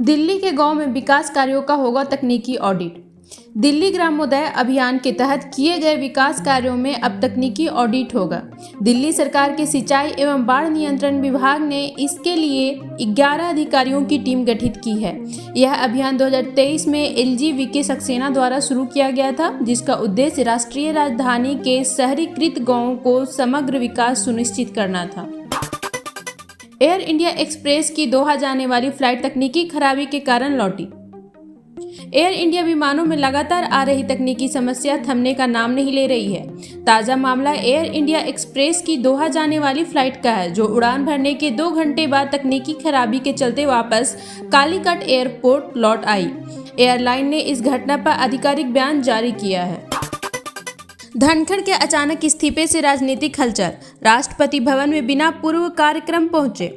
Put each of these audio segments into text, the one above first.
दिल्ली के गांव में विकास कार्यों का होगा तकनीकी ऑडिट। दिल्ली ग्रामोदय अभियान के तहत किए गए विकास कार्यों में अब तकनीकी ऑडिट होगा। दिल्ली सरकार के सिंचाई एवं बाढ़ नियंत्रण विभाग ने इसके लिए 11 अधिकारियों की टीम गठित की है। यह अभियान 2023 में एलजी वीके सक्सेना द्वारा शुरू किया गया था, जिसका उद्देश्य राष्ट्रीय राजधानी के शहरीकृत गांवों को समग्र विकास सुनिश्चित करना था। एयर इंडिया एक्सप्रेस की दोहा जाने वाली फ्लाइट तकनीकी खराबी के कारण लौटी। एयर इंडिया विमानों में लगातार आ रही तकनीकी समस्या थमने का नाम नहीं ले रही है। ताज़ा मामला एयर इंडिया एक्सप्रेस की दोहा जाने वाली फ्लाइट का है, जो उड़ान भरने के 2 घंटे बाद तकनीकी खराबी के चलते वापस कालीकट एयरपोर्ट लौट आई। एयरलाइन ने इस घटना पर आधिकारिक बयान जारी किया है। धनखड़ के अचानक इस्तीफे से राजनीतिक हलचल। राष्ट्रपति भवन में बिना पूर्व कार्यक्रम पहुंचे।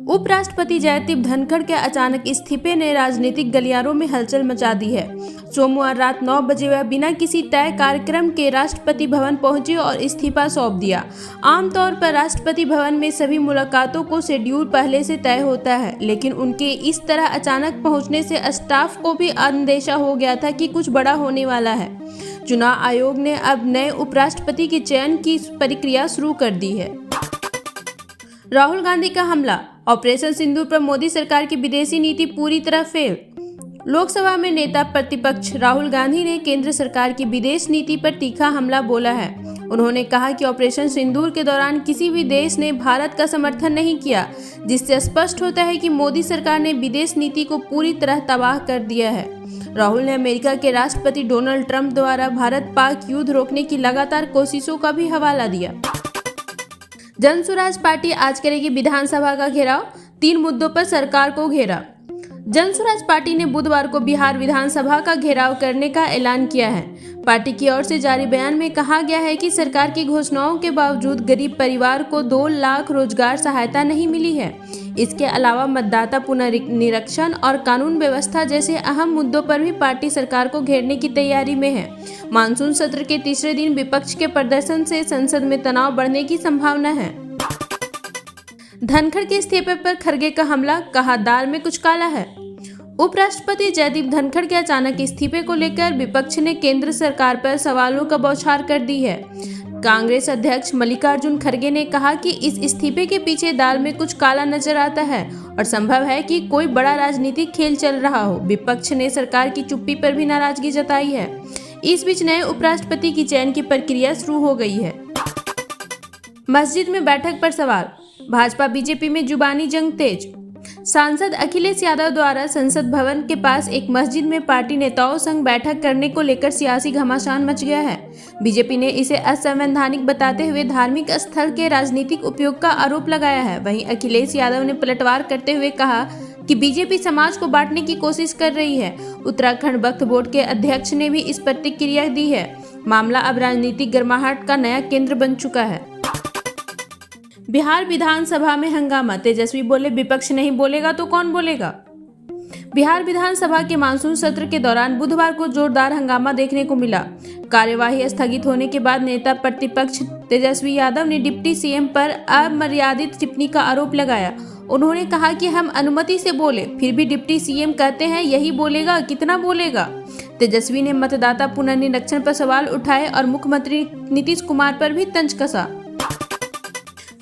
उपराष्ट्रपति जयदीप धनखड़ के अचानक इस्तीफे ने राजनीतिक गलियारों में हलचल मचा दी है। सोमवार रात 9 बजे वह बिना किसी तय कार्यक्रम के राष्ट्रपति भवन पहुंचे और इस्तीफा सौंप दिया। आमतौर पर राष्ट्रपति भवन में सभी मुलाकातों को शेड्यूल पहले से तय होता है, लेकिन उनके इस तरह अचानक पहुंचने से स्टाफ को भी अंदेशा हो गया था कि कुछ बड़ा होने वाला है। चुनाव आयोग ने अब नए उपराष्ट्रपति के चयन की प्रक्रिया शुरू कर दी है। राहुल गांधी का हमला। ऑपरेशन सिंदूर पर मोदी सरकार की विदेशी नीति पूरी तरह फेल। लोकसभा में नेता प्रतिपक्ष राहुल गांधी ने केंद्र सरकार की विदेश नीति पर तीखा हमला बोला है। उन्होंने कहा कि ऑपरेशन सिंदूर के दौरान किसी भी देश ने भारत का समर्थन नहीं किया, जिससे स्पष्ट होता है कि मोदी सरकार ने विदेश नीति को पूरी तरह तबाह कर दिया है। राहुल ने अमेरिका के राष्ट्रपति डोनाल्ड ट्रंप द्वारा भारत पाक युद्ध रोकने की लगातार कोशिशों का भी हवाला दिया। जनसुराज पार्टी आज करेगी विधानसभा का घेराव। 3 मुद्दों पर सरकार को घेरा। जनसुराज पार्टी ने बुधवार को बिहार विधानसभा का घेराव करने का ऐलान किया है। पार्टी की ओर से जारी बयान में कहा गया है कि सरकार की घोषणाओं के बावजूद गरीब परिवार को 2 लाख रोजगार सहायता नहीं मिली है। इसके अलावा मतदाता पुनर्निरीक्षण और कानून व्यवस्था जैसे अहम मुद्दों पर भी पार्टी सरकार को घेरने की तैयारी में है। मानसून सत्र के तीसरे दिन विपक्ष के प्रदर्शन से संसद में तनाव बढ़ने की संभावना है। धनखड़ के इस्तीफे पर खरगे का हमला। कहा दाल में कुछ काला है। उपराष्ट्रपति जयदीप धनखड़ के अचानक इस्तीफे को लेकर विपक्ष ने केंद्र सरकार पर सवालों का बौछार कर दी है। कांग्रेस अध्यक्ष मल्लिकार्जुन खड़गे ने कहा कि इस इस्तीफे के पीछे दाल में कुछ काला नजर आता है और संभव है कि कोई बड़ा राजनीतिक खेल चल रहा हो। विपक्ष ने सरकार की चुप्पी पर भी नाराजगी जताई है। इस बीच नए उपराष्ट्रपति की चयन की प्रक्रिया शुरू हो गई है। मस्जिद में बैठक पर सवाल। भाजपा बीजेपी में जुबानी जंग तेज। सांसद अखिलेश यादव द्वारा संसद भवन के पास एक मस्जिद में पार्टी नेताओं संग बैठक करने को लेकर सियासी घमासान मच गया है। बीजेपी ने इसे असंवैधानिक बताते हुए धार्मिक स्थल के राजनीतिक उपयोग का आरोप लगाया है। वहीं अखिलेश यादव ने पलटवार करते हुए कहा कि बीजेपी समाज को बांटने की कोशिश कर रही है। उत्तराखंड वक्फ बोर्ड के अध्यक्ष ने भी इस प्रतिक्रिया दी है। मामला अब राजनीतिक गर्माहट का नया केंद्र बन चुका है। बिहार विधानसभा में हंगामा। तेजस्वी बोले विपक्ष नहीं बोलेगा तो कौन बोलेगा। बिहार विधानसभा के मानसून सत्र के दौरान बुधवार को जोरदार हंगामा देखने को मिला। कार्यवाही स्थगित होने के बाद नेता प्रतिपक्ष तेजस्वी यादव ने डिप्टी सीएम पर अमर्यादित टिप्पणी का आरोप लगाया। उन्होंने कहा कि हम अनुमति से बोले, फिर भी डिप्टी सीएम कहते हैं यही बोलेगा, कितना बोलेगा। तेजस्वी ने मतदाता पुनर्निरीक्षण पर सवाल उठाए और मुख्यमंत्री नीतीश कुमार पर भी तंज कसा।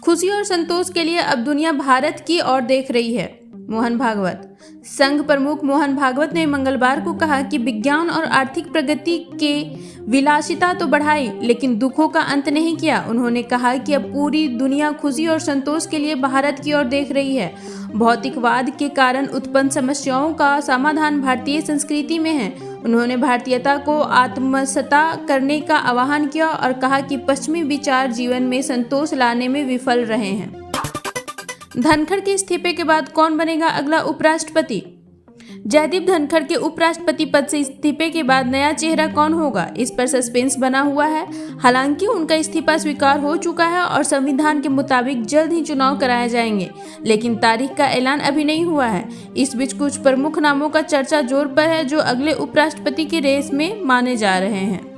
खुशी और संतोष के लिए अब दुनिया भारत की ओर देख रही है। मोहन भागवत। संघ प्रमुख मोहन भागवत ने मंगलवार को कहा कि विज्ञान और आर्थिक प्रगति के विलासिता तो बढ़ाई, लेकिन दुखों का अंत नहीं किया। उन्होंने कहा कि अब पूरी दुनिया खुशी और संतोष के लिए भारत की ओर देख रही है। भौतिकवाद के कारण उत्पन्न समस्याओं का समाधान भारतीय संस्कृति में है। उन्होंने भारतीयता को आत्मसता करने का आह्वान किया और कहा कि पश्चिमी विचार जीवन में संतोष लाने में विफल रहे हैं। धनखड़ के इस्तीफे के बाद कौन बनेगा अगला उपराष्ट्रपति। जयदीप धनखड़ के उपराष्ट्रपति पद से इस्तीफे के बाद नया चेहरा कौन होगा, इस पर सस्पेंस बना हुआ है। हालांकि उनका इस्तीफा स्वीकार हो चुका है और संविधान के मुताबिक जल्द ही चुनाव कराए जाएंगे, लेकिन तारीख का ऐलान अभी नहीं हुआ है। इस बीच कुछ प्रमुख नामों का चर्चा जोर पर है जो अगले उपराष्ट्रपति की रेस में माने जा रहे हैं।